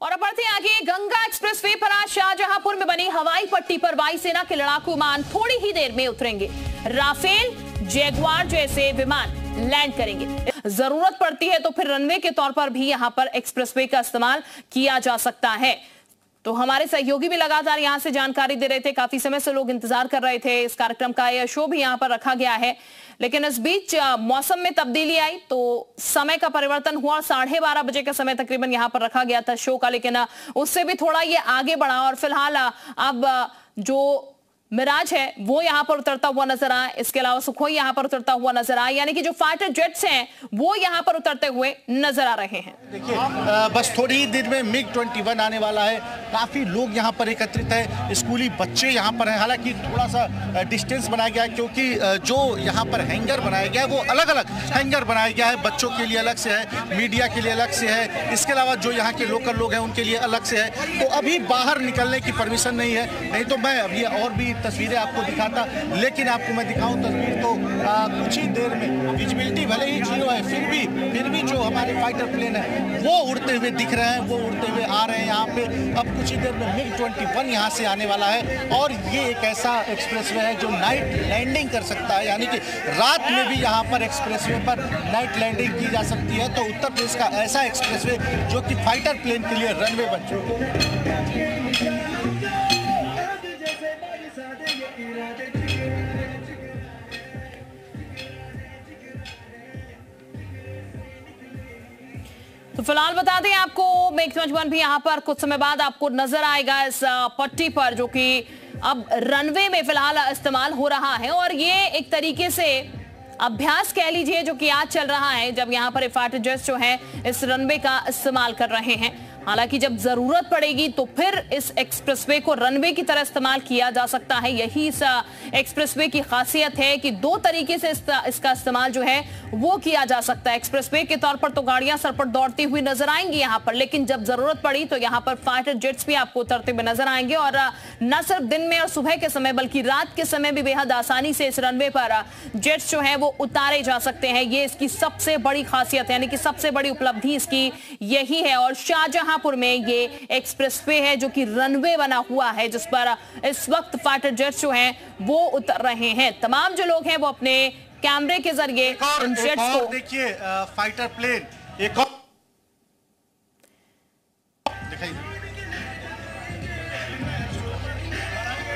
और अब बढ़ते हैं आगे। गंगा एक्सप्रेसवे पर आज शाहजहांपुर में बनी हवाई पट्टी पर वायुसेना के लड़ाकू विमान थोड़ी ही देर में उतरेंगे। राफेल, जैगुआर जैसे विमान लैंड करेंगे। जरूरत पड़ती है तो फिर रनवे के तौर पर भी यहां पर एक्सप्रेसवे का इस्तेमाल किया जा सकता है। तो हमारे सहयोगी भी लगातार यहां से जानकारी दे रहे थे। काफी समय से लोग इंतजार कर रहे थे इस कार्यक्रम का। यह शो भी यहां पर रखा गया है, लेकिन इस बीच मौसम में तब्दीली आई तो समय का परिवर्तन हुआ। 12:30 बजे का समय तकरीबन यहां पर रखा गया था शो का, लेकिन उससे भी थोड़ा ये आगे बढ़ा और फिलहाल अब जो मिराज है वो यहां पर उतरता हुआ नजर आया। इसके अलावा सुखोई यहां पर उतरता हुआ नजर आया, यानी कि जो फाइटर जेट्स हैं वो यहां पर उतरते हुए नजर आ रहे हैं। देखिए बस थोड़ी ही देर में MiG-21 आने वाला है। काफी लोग यहां पर एकत्रित है, स्कूली बच्चे यहां पर हैं। हालांकि थोड़ा सा डिस्टेंस बनाया गया है क्योंकि जो यहां पर हैंगर बनाया गया है वो अलग अलग हैंगर बनाया गया है। बच्चों के लिए अलग से है, मीडिया के लिए अलग से है, इसके अलावा जो यहाँ के लोकल लोग हैं उनके लिए अलग से है। तो अभी बाहर निकलने की परमिशन नहीं है, नहीं तो मैं अभी और भी तस्वीरें आपको दिखाता, लेकिन आपको मैं दिखाऊं तस्वीर तो कुछ ही देर में विजिबिलिटी भले ही 0 है, फिर भी जो हमारे फाइटर प्लेन है वो उड़ते हुए दिख रहे हैं, वो उड़ते हुए आ रहे हैं यहाँ पे। अब कुछ ही देर में MiG-21 यहाँ से आने वाला है और ये एक ऐसा एक्सप्रेसवे है जो नाइट लैंडिंग कर सकता है, यानी कि रात में भी यहाँ पर एक्सप्रेसवे पर नाइट लैंडिंग की जा सकती है। तो उत्तर प्रदेश का ऐसा एक्सप्रेसवे जो कि फाइटर प्लेन के लिए रनवे बन चुका है। तो फिलहाल बता दें आपको MiG-21 भी यहां पर कुछ समय बाद आपको नजर आएगा इस पट्टी पर, जो कि अब रनवे में फिलहाल इस्तेमाल हो रहा है। और ये एक तरीके से अभ्यास कह लीजिए जो कि आज चल रहा है, जब यहां पर फाइटर जेट्स जो है इस रनवे का इस्तेमाल कर रहे हैं। हालांकि जब जरूरत पड़ेगी तो फिर इस एक्सप्रेसवे को रनवे की तरह इस्तेमाल किया जा सकता है। यही इस एक्सप्रेसवे की खासियत है कि दो तरीके से इसका इस्तेमाल जो है वो किया जा सकता है। एक्सप्रेसवे के तौर पर तो गाड़ियां सरपट दौड़ती हुई नजर आएंगी यहां पर, लेकिन जब जरूरत पड़ी तो यहां पर फाइटर जेट्स भी आपको उतरते हुए नजर आएंगे। और न सिर्फ दिन में और सुबह के समय बल्कि रात के समय भी बेहद आसानी से इस रनवे पर जेट्स जो है वो उतारे जा सकते हैं। ये इसकी सबसे बड़ी खासियत है, यानी कि सबसे बड़ी उपलब्धि इसकी यही है। और शाहजहांपुर में ये एक्सप्रेसवे है जो कि रनवे बना हुआ है, जिस पर इस वक्त फाइटर जेट्स जो हैं वो उतर रहे हैं। तमाम जो लोग हैं वो अपने कैमरे के जरिए इन जेट्स को देखिए। फाइटर प्लेन एक और दिखाइए,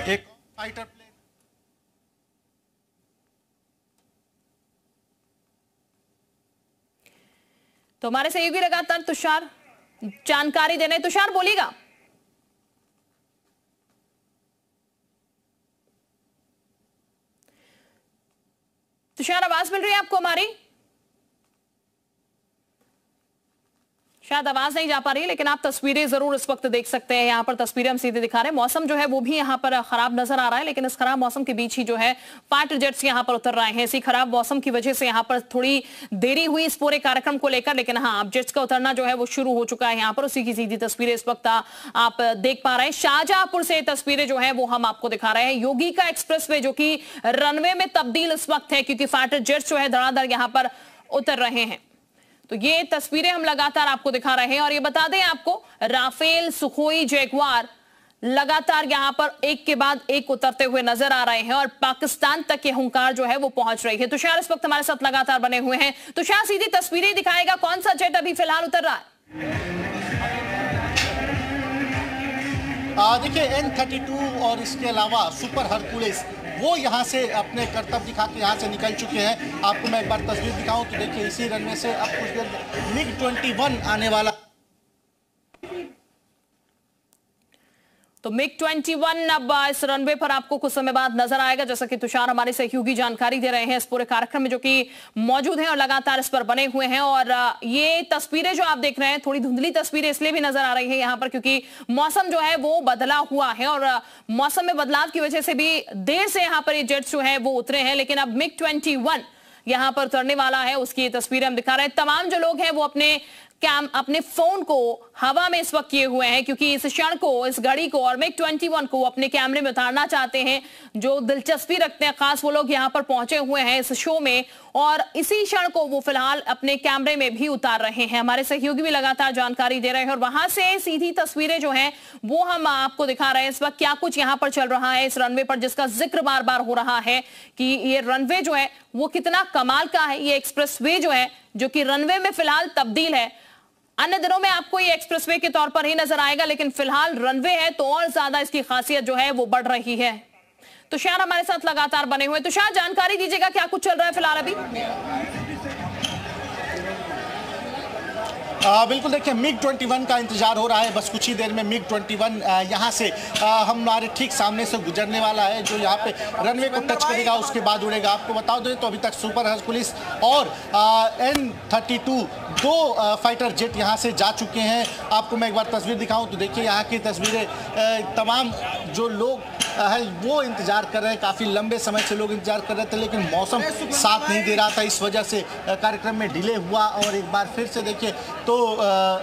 एक फाइटर प्लेन। तो हमारे सहयोगी लगातार तुषार जानकारी देने। तुषार बोलिएगा। तुषार आवाज मिल रही है आपको हमारी? शायद आवाज नहीं जा पा रही है, लेकिन आप तस्वीरें जरूर इस वक्त देख सकते हैं। यहाँ पर तस्वीरें हम सीधे दिखा रहे हैं। मौसम जो है वो भी यहाँ पर खराब नजर आ रहा है, लेकिन इस खराब मौसम के बीच ही जो है फाइटर जेट्स यहाँ पर उतर रहे हैं। इसी खराब मौसम की वजह से यहाँ पर थोड़ी देरी हुई इस पूरे कार्यक्रम को लेकर, लेकिन हाँ अब जेट्स का उतरना जो है वो शुरू हो चुका है यहाँ पर। उसी की सीधी तस्वीरें इस वक्त आप देख पा रहे हैं। शाहजहांपुर से तस्वीरें जो है वो हम आपको दिखा रहे हैं। योगी का एक्सप्रेसवे जो कि रनवे में तब्दील इस वक्त है, क्योंकि फाइटर जेट्स जो है धड़ाधड़ यहाँ पर उतर रहे हैं। तो ये तस्वीरें हम लगातार आपको दिखा रहे हैं। और ये बता दें आपको, राफेल, सुखोई, जैगुआर लगातार यहां पर एक के बाद एक उतरते हुए नजर आ रहे हैं और पाकिस्तान तक ये हुंकार जो है वो पहुंच रही है। तुषार इस वक्त हमारे साथ लगातार बने हुए हैं। तुषार सीधी तस्वीरें दिखाएगा, कौन सा जेट अभी फिलहाल उतर रहा है? देखिए N-32 और इसके अलावा सुपर हरकुलिस वो यहाँ से अपने करतब दिखा के यहाँ से निकल चुके हैं। आपको मैं एक बार तस्वीर दिखाऊं तो देखिए इसी रनवे से अब कुछ देर MiG-21 आने वाला। तो MiG-21 अब इस रनवे पर आपको कुछ समय बाद नजर आएगा, जैसा कि तुषार हमारे सहयोगी जानकारी दे रहे हैं इस पूरे कार्यक्रम में, जो कि मौजूद हैं और लगातार इस पर बने हुए हैं। और ये तस्वीरें जो आप देख रहे हैं, थोड़ी धुंधली तस्वीरें इसलिए भी नजर आ रही है यहाँ पर क्योंकि मौसम जो है वो बदला हुआ है और मौसम में बदलाव की वजह से भी देर से यहाँ पर ये जेट्स जो है वो उतरे हैं। लेकिन अब MiG-21 यहाँ पर उतरने वाला है, उसकी तस्वीरें हम दिखा रहे हैं। तमाम जो लोग हैं वो अपने फोन को हवा में इस वक्त किए हुए हैं, क्योंकि इस क्षण को, इस घड़ी को और MiG-21 को अपने कैमरे में उतारना चाहते हैं। जो दिलचस्पी रखते हैं खास वो लोग यहां पर पहुंचे हुए हैं इस शो में, और इसी क्षण को वो फिलहाल अपने कैमरे में भी उतार रहे हैं। हमारे सहयोगी भी लगातार जानकारी दे रहे हैं और वहां से सीधी तस्वीरें जो हैं वो हम आपको दिखा रहे हैं इस वक्त क्या कुछ यहां पर चल रहा है इस रनवे पर, जिसका जिक्र बार बार हो रहा है कि ये रनवे जो है वो कितना कमाल का है। ये एक्सप्रेसवे जो है, जो कि रनवे में फिलहाल तब्दील है, अन्य दिनों में आपको ये एक्सप्रेसवे के तौर पर ही नजर आएगा, लेकिन फिलहाल रनवे है तो और ज्यादा इसकी खासियत जो है वो बढ़ रही है। तुषार हमारे साथ लगातार बने हुए। तुषार, जानकारी दीजिएगा क्या कुछ चल रहा है फिलहाल अभी? बिल्कुल, देखिए MiG-21 का इंतजार हो रहा है। बस कुछ ही देर में MiG-21 यहाँ से हमारे ठीक सामने से गुजरने वाला है, जो यहाँ पे रनवे को टच करेगा, उसके बाद उड़ेगा। आपको बता दें तो अभी तक सुपर हर्कुलिस और N-32 दो फाइटर जेट यहाँ से जा चुके हैं। आपको मैं एक बार तस्वीर दिखाऊं तो देखिए यहाँ की तस्वीरें। तमाम जो लोग है वो इंतजार कर रहे हैं, काफ़ी लंबे समय से लोग इंतजार कर रहे थे, लेकिन मौसम साथ नहीं दे रहा था, इस वजह से कार्यक्रम में डिले हुआ। और एक बार फिर से देखिए तो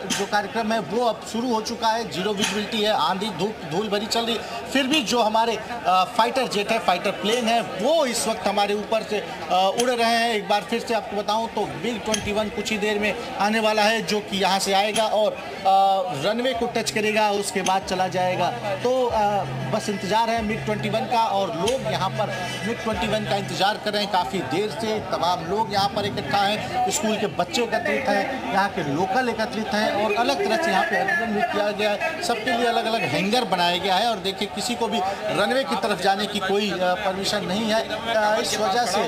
जो कार्यक्रम है वो अब शुरू हो चुका है। जीरो विजिबिलिटी है, आंधी धूल भरी चल रही, फिर भी जो हमारे फाइटर जेट है, फाइटर प्लेन है, वो इस वक्त हमारे ऊपर से उड़ रहे हैं। एक बार फिर से आपको बताऊं तो MiG-21 कुछ ही देर में आने वाला है, जो कि यहाँ से आएगा और रनवे को टच करेगा, उसके बाद चला जाएगा। तो बस इंतजार है MiG-21 का, और लोग यहाँ पर MiG-21 का इंतजार कर रहे हैं काफ़ी देर से। तमाम लोग यहाँ पर इकट्ठा हैं, स्कूल के बच्चे एकत्रित हैं, यहाँ के लोकल एकत्रित हैं, और अलग तरह से यहाँ पे अरेंजमेंट भी किया गया है। सबके लिए अलग अलग हैंगर बनाया गया है, और देखिए किसी को भी रनवे की तरफ जाने की कोई परमिशन नहीं है। इस वजह से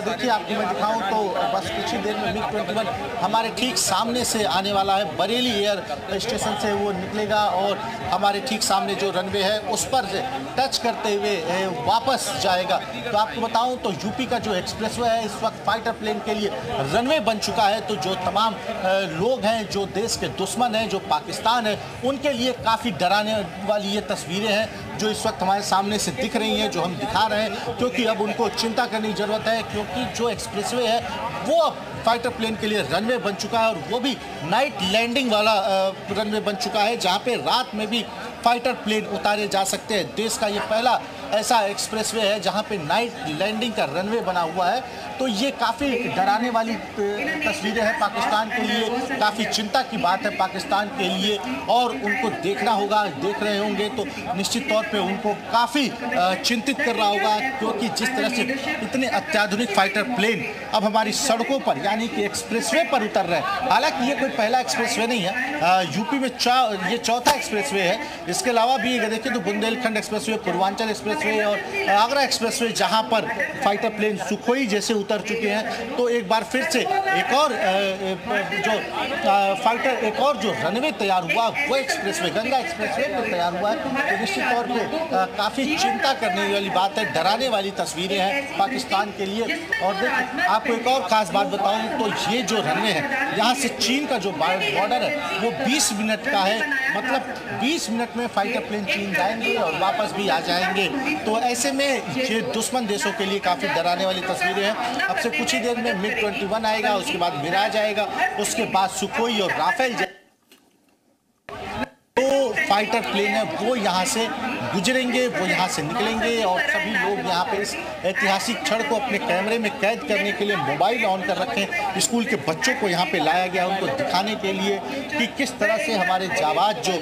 देखिए आपको मैं दिखाऊँ तो बस कुछ ही देर में MiG-21 हमारे ठीक सामने से आने वाला है। बरेली एयर स्टेशन से वो निकलेगा और हमारे ठीक सामने जो रनवे है उस पर से टच करते हुए वापस जाएगा। तो आपको बताऊं तो यूपी का जो एक्सप्रेसवे है इस वक्त फाइटर प्लेन के लिए रनवे बन चुका है। तो जो तमाम लोग हैं, जो देश के दुश्मन हैं, जो पाकिस्तान है, उनके लिए काफ़ी डराने वाली ये तस्वीरें हैं जो इस वक्त हमारे सामने से दिख रही हैं, जो हम दिखा रहे हैं, क्योंकि अब उनको चिंता करने की ज़रूरत है, क्योंकि जो एक्सप्रेसवे है वो अब फाइटर प्लेन के लिए रनवे बन चुका है, और वो भी नाइट लैंडिंग वाला रनवे बन चुका है, जहाँ पे रात में भी फाइटर प्लेन उतारे जा सकते हैं। देश का ये पहला ऐसा एक्सप्रेसवे है जहाँ पे नाइट लैंडिंग का रनवे बना हुआ है। तो ये काफ़ी डराने वाली तस्वीरें हैं पाकिस्तान के लिए, काफ़ी चिंता की बात है पाकिस्तान के लिए, और उनको देखना होगा, देख रहे होंगे तो निश्चित तौर पे उनको काफ़ी चिंतित कर रहा होगा, क्योंकि जिस तरह से इतने अत्याधुनिक फाइटर प्लेन अब हमारी सड़कों पर यानी कि एक्सप्रेसवे पर उतर रहे हैं। हालांकि ये कोई पहला एक्सप्रेसवे नहीं है, यूपी में ये चौथा एक्सप्रेसवे है। इसके अलावा भी अगर देखें तो बुंदेलखंड एक्सप्रेसवे, पूर्वांचल एक्सप्रेसवे और आगरा एक्सप्रेसवे, जहां पर फाइटर प्लेन सुखोई जैसे उतर चुके हैं। तो एक बार फिर से एक और एक और जो रनवे तैयार हुआ वो एक्सप्रेसवे, गंगा एक्सप्रेसवे पर तैयार हुआ है। तो निश्चित तौर पर काफ़ी चिंता करने वाली बात है, डराने वाली तस्वीरें हैं पाकिस्तान के लिए। और देखिए आपको एक और ख़ास बात बताऊँ तो ये जो रनवे है, यहाँ से चीन का जो बॉर्डर है वो 20 मिनट का है, मतलब 20 मिनट में फाइटर प्लेन चीन जाएंगे और वापस भी आ जाएंगे। तो ऐसे में ये दुश्मन देशों के लिए काफ़ी डराने वाली तस्वीरें हैं। अब से कुछ ही देर में MiG-21 आएगा, उसके बाद मिराज आएगा, उसके बाद सुखोई और राफेल तो फाइटर प्लेन है वो यहाँ से गुजरेंगे, वो यहाँ से निकलेंगे, और सभी लोग यहाँ पे इस ऐतिहासिक क्षण को अपने कैमरे में कैद करने के लिए मोबाइल ऑन कर रखे हैं। स्कूल के बच्चों को यहाँ पे लाया गया उनको दिखाने के लिए कि किस तरह से हमारे जाबाज जो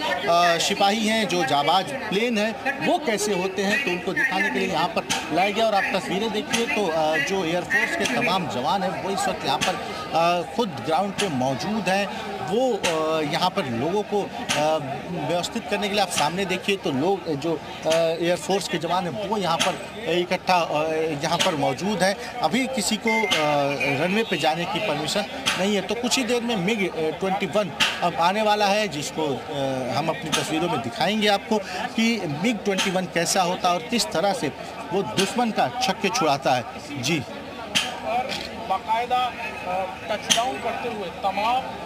सिपाही हैं, जो जाबाज प्लेन है वो कैसे होते हैं, तो उनको दिखाने के लिए यहाँ पर लाया गया। और आप तस्वीरें देखिए तो जो एयरफोर्स के तमाम जवान हैं वो इस वक्त यहाँ पर खुद ग्राउंड पे मौजूद हैं। वो यहाँ पर लोगों को व्यवस्थित करने के लिए आप सामने देखिए तो लोग जो एयरफोर्स के जवान हैं वो यहाँ पर इकट्ठा यहाँ पर मौजूद हैं। अभी किसी को रनवे पे जाने की परमिशन नहीं है। तो कुछ ही देर में MiG-21 अब आने वाला है, जिसको हम अपनी तस्वीरों में दिखाएंगे आपको कि MiG-21 कैसा होता है और किस तरह से वो दुश्मन का छक्के छुड़ाता है। जी, बाकायदा टचडाउन करते हुए तमाम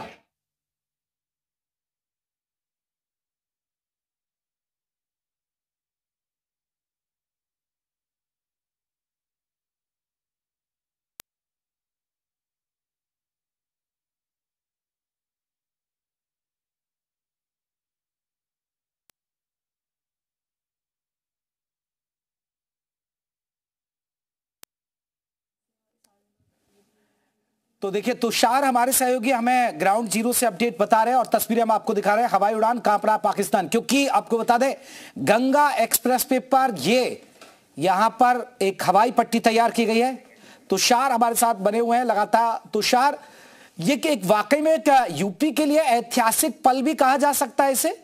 तो देखिए तुषार हमारे सहयोगी हमें ग्राउंड जीरो से अपडेट बता रहे हैं और तस्वीरें हम आपको दिखा रहे हैं। हवाई उड़ान कांप रहा पाकिस्तान, क्योंकि आपको बता दें गंगा एक्सप्रेस वे पर यहां पर एक हवाई पट्टी तैयार की गई है। तुषार हमारे साथ बने हुए हैं लगातार। तुषार, ये कि एक वाकई में एक यूपी के लिए ऐतिहासिक पल भी कहा जा सकता है इसे?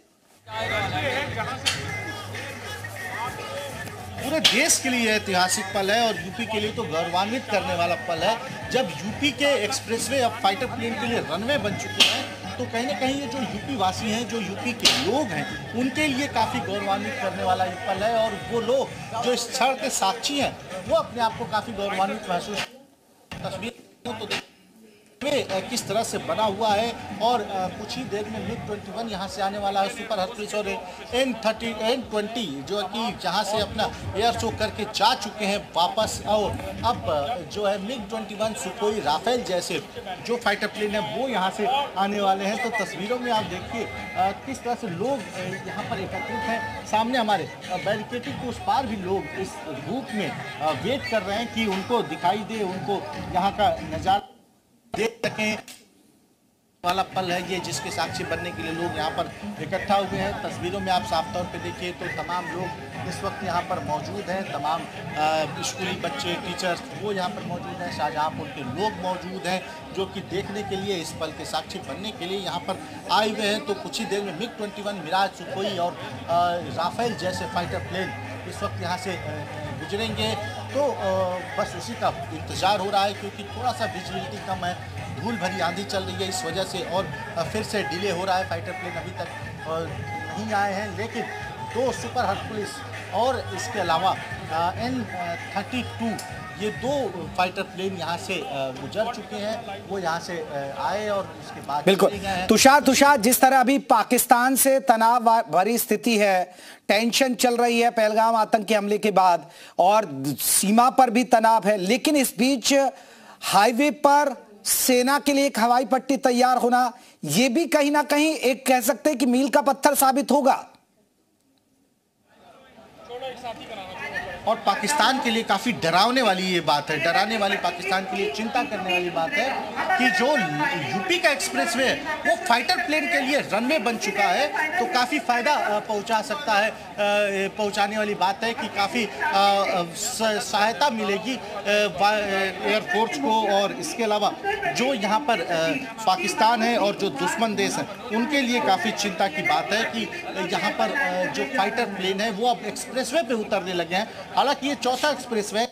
पूरे देश के लिए ऐतिहासिक पल है और यूपी के लिए तो गौरवान्वित करने वाला पल है। जब यूपी के एक्सप्रेसवे अब फाइटर प्लेन के लिए रनवे बन चुके हैं तो कहीं ना कहीं ये जो यूपी वासी हैं, जो यूपी के लोग हैं, उनके लिए काफ़ी गौरवान्वित करने वाला ये पल है। और वो लोग जो इस क्षण के साक्षी हैं वो अपने आप को काफ़ी गौरवान्वित महसूस। तस्वीर तो किस तरह से बना हुआ है और कुछ ही देर में MiG-21 यहाँ से आने वाला है। सुपर हर्कुलिस और N20 जो कि जहाँ से अपना एयर शो करके जा चुके हैं वापस, और अब जो है MiG-21 सुखोई राफेल जैसे जो फाइटर प्लेन है वो यहाँ से आने वाले हैं। तो तस्वीरों में आप देखिए किस तरह से लोग यहाँ पर एकत्रित हैं। सामने हमारे बैरिकेडिंग के उस पार भी लोग इस धूप में वेट कर रहे हैं कि उनको दिखाई दे, उनको यहाँ का नज़ारा देख सकें वाला पल है ये, जिसके साक्षी बनने के लिए लोग यहाँ पर इकट्ठा हुए हैं। तस्वीरों में आप साफ तौर पे देखिए तो तमाम लोग इस वक्त यहाँ पर मौजूद हैं। तमाम स्कूली बच्चे, टीचर्स वो यहाँ पर मौजूद हैं। शाहजहांपुर के लोग मौजूद हैं जो कि देखने के लिए, इस पल के साक्षी बनने के लिए यहाँ पर आए हुए हैं। तो कुछ ही देर में MiG-21, मिराज, सुखोई और राफेल जैसे फाइटर प्लेन इस वक्त यहाँ से गुजरेंगे। तो बस उसी का इंतज़ार हो रहा है क्योंकि थोड़ा सा विजिबिलिटी कम है, धूल भरी आंधी चल रही है इस वजह से, और फिर से डिले हो रहा है। फाइटर प्लेन अभी तक नहीं आए हैं, लेकिन 2 सुपर हर्कुलिस और इसके अलावा N32 ये 2 फाइटर प्लेन यहाँ से गुजर चुके हैं। वो यहाँ से आए और उसके बाद बिल्कुल तुषार, जिस तरह अभी पाकिस्तान से तनाव भरी स्थिति है, टेंशन चल रही है पहलगाम आतंकी हमले के बाद, और सीमा पर भी तनाव है, लेकिन इस बीच हाईवे पर सेना के लिए एक हवाई पट्टी तैयार होना, यह भी कहीं ना कहीं एक कह सकते हैं कि मील का पत्थर साबित होगा। और पाकिस्तान के लिए काफ़ी डरावने वाली ये बात है, डराने वाली, पाकिस्तान के लिए चिंता करने वाली बात है कि जो यूपी का एक्सप्रेसवे है वो फाइटर प्लेन के लिए रनवे बन चुका है। तो काफ़ी फ़ायदा पहुंचा सकता है, पहुंचाने वाली बात है कि काफ़ी सहायता मिलेगी एयरफोर्स को। और इसके अलावा जो यहाँ पर पाकिस्तान है और जो दुश्मन देश हैं उनके लिए काफ़ी चिंता की बात है कि यहाँ पर जो फाइटर प्लेन है वो अब एक्सप्रेसवे पे उतरने लगे हैं। हालांकि ये चौथा एक्सप्रेसवे है,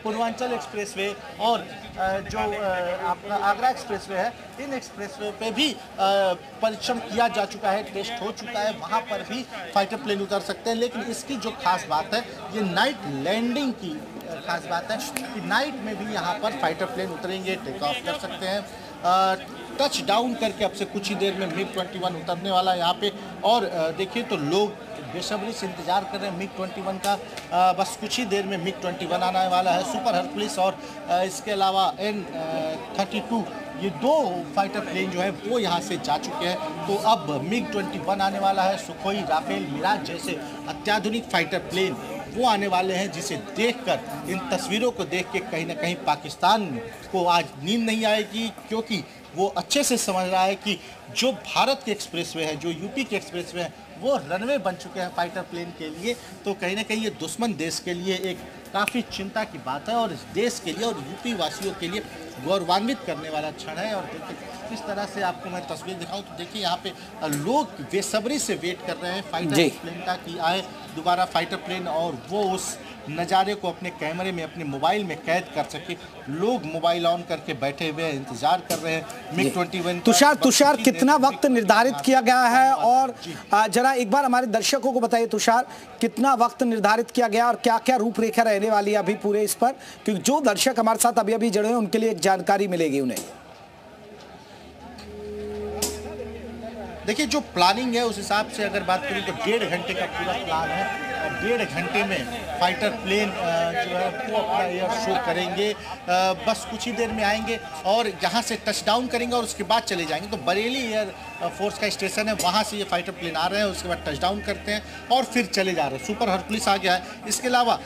पूर्वांचल एक्सप्रेसवे और जो अपना आगरा एक्सप्रेसवे है, इन एक्सप्रेसवे पे भी परीक्षण किया जा चुका है, टेस्ट हो चुका है, वहाँ पर भी फाइटर प्लेन उतर सकते हैं। लेकिन इसकी जो खास बात है ये नाइट लैंडिंग की खास बात है कि नाइट में भी यहाँ पर फाइटर प्लेन उतरेंगे, टेक ऑफ कर सकते हैं। टच डाउन करके अब से कुछ ही देर में MiG-21 उतरने वाला है यहाँ पे। और देखिए तो लोग बेसब्री से इंतजार कर रहे हैं MiG-21 का। बस कुछ ही देर में MiG-21 आने वाला है। सुपर हर्कुलिस और इसके अलावा N32 ये 2 फाइटर प्लेन जो है वो यहाँ से जा चुके हैं। तो अब MiG-21 आने वाला है। सुखोई, राफेल, मिराज जैसे अत्याधुनिक फाइटर प्लेन वो आने वाले हैं, जिसे देखकर, इन तस्वीरों को देख के कहीं ना कहीं पाकिस्तान को आज नींद नहीं आएगी, क्योंकि वो अच्छे से समझ रहा है कि जो भारत के एक्सप्रेसवे हैं, जो यूपी के एक्सप्रेसवे हैं, वो रनवे बन चुके हैं फाइटर प्लेन के लिए। तो कहीं ना कहीं ये दुश्मन देश के लिए एक काफ़ी चिंता की बात है और इस देश के लिए और यूपी वासियों के लिए गौरवान्वित करने वाला क्षण है। और देखिए किस तरह से आपको मैं तस्वीर दिखाऊं तो देखिए यहाँ पे लोग बेसब्री से वेट कर रहे हैं फाइटर प्लेन का कि आए दोबारा फाइटर प्लेन और वो उस नज़ारे को अपने कैमरे में, अपने मोबाइल में कैद कर सके। लोग मोबाइल ऑन करके बैठे हुए हैं, इंतजार कर रहे हैं MiG-21। तुषार कितना वक्त निर्धारित किया गया है और जरा एक बार हमारे दर्शकों को बताइए तुषार, कितना वक्त निर्धारित किया गया और क्या क्या रूपरेखा रहने वाली है अभी पूरे इस पर, क्योंकि जो दर्शक हमारे साथ अभी अभी जुड़े हैं उनके लिए एक जानकारी मिलेगी उन्हें। देखिए जो प्लानिंग है उस हिसाब से अगर बात करें तो 1.5 घंटे का पूरा प्लान है। 1.5 घंटे में फाइटर प्लेन जो है वो अपना एयर शो करेंगे। बस कुछ ही देर में आएंगे और यहाँ से टच डाउन करेंगे और उसके बाद चले जाएंगे। तो बरेली एयर फोर्स का स्टेशन है, वहाँ से ये फाइटर प्लेन आ रहे हैं, उसके बाद टच डाउन करते हैं और फिर चले जा रहे हैं। सुपर हरकुलिस आ गया है। इसके अलावा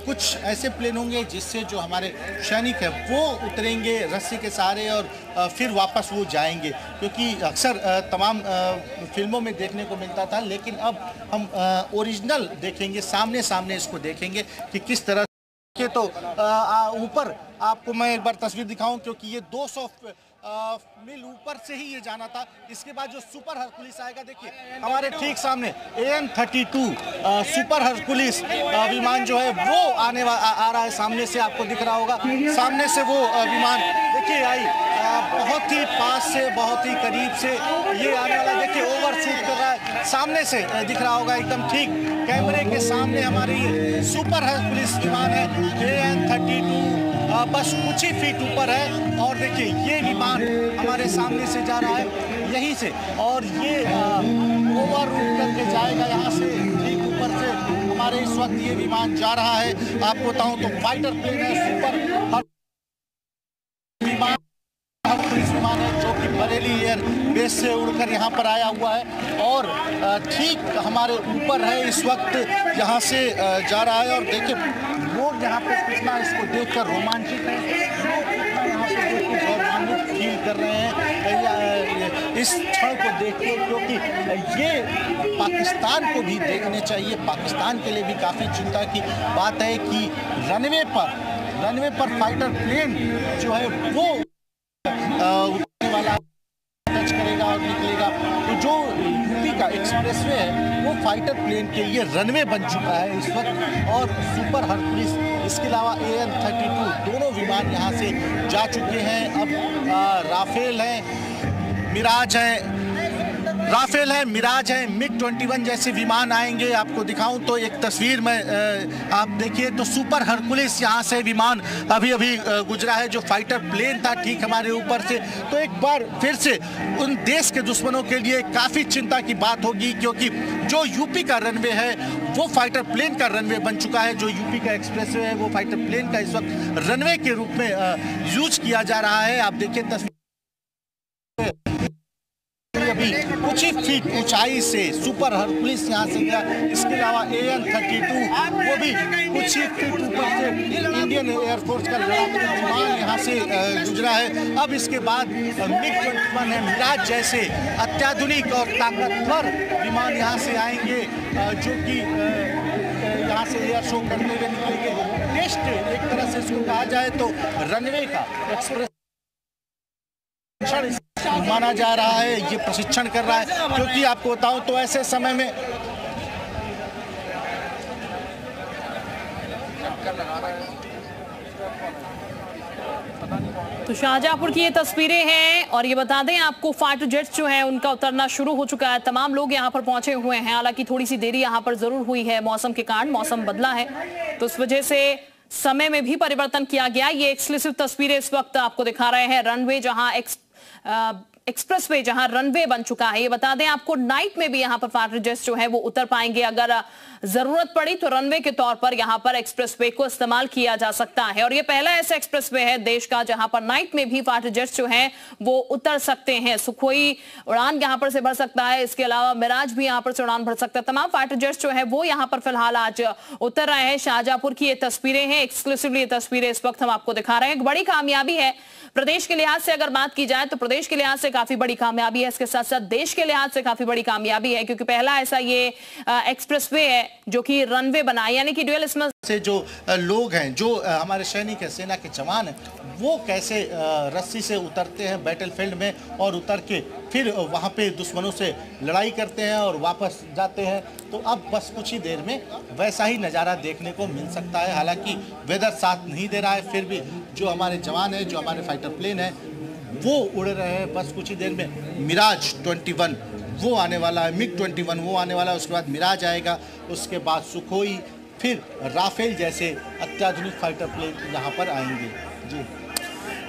कुछ ऐसे प्लेन होंगे जिससे जो हमारे सैनिक हैं वो उतरेंगे रस्सी के सहारे और फिर वापस वो जाएंगे, क्योंकि अक्सर तमाम फिल्मों में देखने को मिलता था, लेकिन अब हम ओरिजिनल देखेंगे, सामने सामने इसको देखेंगे कि किस तरह के। तो ऊपर आपको मैं एक बार तस्वीर दिखाऊं, क्योंकि ये 200 मील ऊपर से ही ये जाना था। इसके बाद जो सुपर हरकुलिस आएगा, देखिए हमारे ठीक सामने AN-32 सुपर हरकुलिस विमान जो है वो आ रहा है। सामने से आपको दिख रहा होगा, सामने से वो विमान देखिए आई, बहुत ही पास से, बहुत ही करीब से ये आने वाला। देखिए ओवरशूट कर रहा है, सामने से दिख रहा होगा एकदम ठीक कैमरे के सामने हमारी सुपर हरकुलिस विमान है AN-32, बस कुछ ही फीट ऊपर है। और देखिए ये विमान हमारे सामने से जा रहा है यहीं से, और ये ओवररूट करके जाएगा यहाँ से ठीक ऊपर से। हमारे इस वक्त ये विमान जा रहा है, आपको बताऊं तो फाइटर प्लेन है, सुपर विमान पुलिस विमान है जो कि बरेली एयर बेस से उड़कर यहाँ पर आया हुआ है और ठीक हमारे ऊपर है इस वक्त, यहाँ से जा रहा है। और देखिए लोग यहाँ पे कितना इसको देखकर रोमांचित हैं, यहाँ पे देखिए गौरवान्वित फील कर रहे हैं इस क्षण को देख के, क्योंकि ये पाकिस्तान को भी देखने चाहिए। पाकिस्तान के लिए भी काफ़ी चिंता की बात है कि रनवे पर फाइटर प्लेन जो है वो उतरने वाला, टच करेगा और निकलेगा। तो जो यूपी का एक्सप्रेसवे है वो फाइटर प्लेन के लिए रनवे बन चुका है इस वक्त। और सुपर हरकुलिस, इसके अलावा AN-32 दोनों विमान यहाँ से जा चुके हैं। अब राफेल है, मिराज है, MiG-21 जैसे विमान आएंगे। आपको दिखाऊं तो एक तस्वीर में आप देखिए तो सुपर हरकुलिस यहाँ से विमान अभी गुजरा है, जो फाइटर प्लेन था ठीक हमारे ऊपर से। तो एक बार फिर से उन देश के दुश्मनों के लिए काफ़ी चिंता की बात होगी, क्योंकि जो यूपी का रनवे है वो फाइटर प्लेन का रनवे बन चुका है। जो यूपी का एक्सप्रेसवे है वो फाइटर प्लेन का इस वक्त रनवे के रूप में यूज किया जा रहा है। आप देखिए तस्वीर अभी कुछ ही फीट ऊंचाई से सुपर हरकुलिस यहाँ से गया। इसके अलावा AN-32 वो भी कुछ ही फीट ऊपर से इंडियन एयरफोर्स का लड़ाकू विमान यहाँ से गुजरा है। अब इसके बाद MiG-21 है, मिराज जैसे अत्याधुनिक और ताकतवर विमान यहाँ से आएंगे, जो कि यहाँ से एयर शो करते हुए निकलेंगे। टेस्ट एक तरह से इसको कहा जाए तो रनवे का एक्सप्रेस माना जा रहा है, ये प्रशिक्षण कर रहा है। क्योंकि आपको बताऊं तो ऐसे समय में तो शाहजहांपुर की ये तस्वीरें हैं और ये बता दें आपको फाइटर जेट्स जो है उनका उतरना शुरू हो चुका है। तमाम लोग यहाँ पर पहुंचे हुए हैं, हालांकि थोड़ी सी देरी यहाँ पर जरूर हुई है मौसम के कारण, मौसम बदला है तो उस वजह से समय में भी परिवर्तन किया गया। ये एक्सक्लूसिव तस्वीरें इस वक्त आपको दिखा रहे हैं रनवे जहां एक्सप्रेसवे जहां रनवे बन चुका है। ये बता दें आपको नाइट में भी यहां पर फाइटर जेट्स जो है वो उतर पाएंगे। अगर जरूरत पड़ी तो रनवे के तौर पर यहां पर एक्सप्रेसवे को इस्तेमाल किया जा सकता है। और ये पहला ऐसा एक्सप्रेसवे है देश का जहां पर नाइट में भी फाइटर जेट्स जो हैं वो उतर सकते हैं। सुखोई उड़ान यहां पर से भर सकता है, इसके अलावा मिराज भी यहां पर से उड़ान भर सकता है। तमाम फाइटर जेट्स जो है वो यहां पर फिलहाल आज उतर रहे हैं। शाहजहांपुर की ये तस्वीरें हैं, एक्सक्लूसिवली ये तस्वीरें इस वक्त हम आपको दिखा रहे हैं। एक बड़ी कामयाबी है प्रदेश के लिहाज से, अगर बात की जाए तो प्रदेश के लिहाज से काफी बड़ी कामयाबी है, इसके साथ साथ देश के लिहाज से काफी बड़ी कामयाबी है, क्योंकि पहला ऐसा ये एक्सप्रेसवे है जो कि रनवे बना, यानी कि ड्यूअल इसमें से जो लोग हैं, जो हमारे सैनिक हैं, सेना के जवान हैं, वो कैसे रस्सी से उतरते हैं बैटलफील्ड में और उतर के फिर वहाँ पे दुश्मनों से लड़ाई करते हैं और वापस जाते हैं। तो अब बस कुछ ही देर में वैसा ही नज़ारा देखने को मिल सकता है। हालांकि वेदर साथ नहीं दे रहा है, फिर भी जो हमारे जवान हैं, जो हमारे फाइटर प्लेन हैं वो उड़ रहे हैं। बस कुछ ही देर में मिराज 21 वो आने वाला है, MiG-21 वो आने वाला है, उसके बाद मिराज आएगा, उसके बाद सुखोई, फिर राफेल जैसे अत्याधुनिक फाइटर प्लेन यहाँ पर आएंगे। जी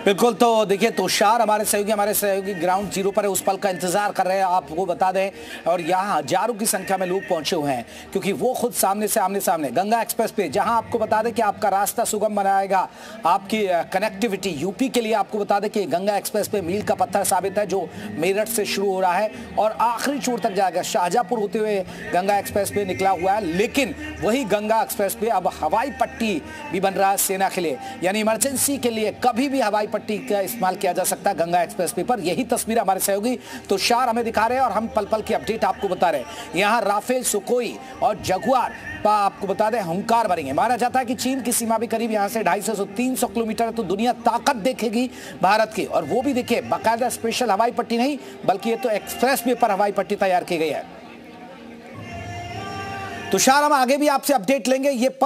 बिल्कुल। तो देखिए तुषार हमारे सहयोगी ग्राउंड जीरो पर है, उस पल का इंतजार कर रहे हैं, आपको बता दें। और यहाँ हजारों की संख्या में लोग पहुंचे हुए हैं क्योंकि वो खुद सामने से आमने सामने गंगा एक्सप्रेस पे, जहां आपको बता दें कि आपका रास्ता सुगम बनाएगा, आपकी कनेक्टिविटी यूपी के लिए। आपको बता दें कि गंगा एक्सप्रेस पे मील का पत्थर साबित है, जो मेरठ से शुरू हो रहा है और आखिरी छोर तक जाएगा। शाहजहांपुर होते हुए गंगा एक्सप्रेस पे निकला हुआ है, लेकिन वही गंगा एक्सप्रेस पे अब हवाई पट्टी भी बन रहा है सेना के लिए, यानी इमरजेंसी के लिए कभी भी हवाई पट्टी का इस्तेमाल किया जा सकता है गंगा एक्सप्रेस पे पर। यही तस्वीर हमारे सहयोगी तुषार हमें दिखा रहे हैं और हम पल पल की अपडेट आपको बता रहे हैं। यहां राफेल, सुखोई और जगुआर आपको बता दें हुंकार भरेंगे। माना जाता है कि चीन की सीमा भी करीब यहां से 250 से 300 किलोमीटर है, तो दुनिया ताकत देखेगी भारत की। और वो भी देखिए बाकायदा स्पेशल हवाई पट्टी नहीं, बल्कि ये तो एक्सप्रेस वे पर हवाई पट्टी तैयार की गई है। तुषार हम आगे भी आपसे अपडेट लेंगे। ये पल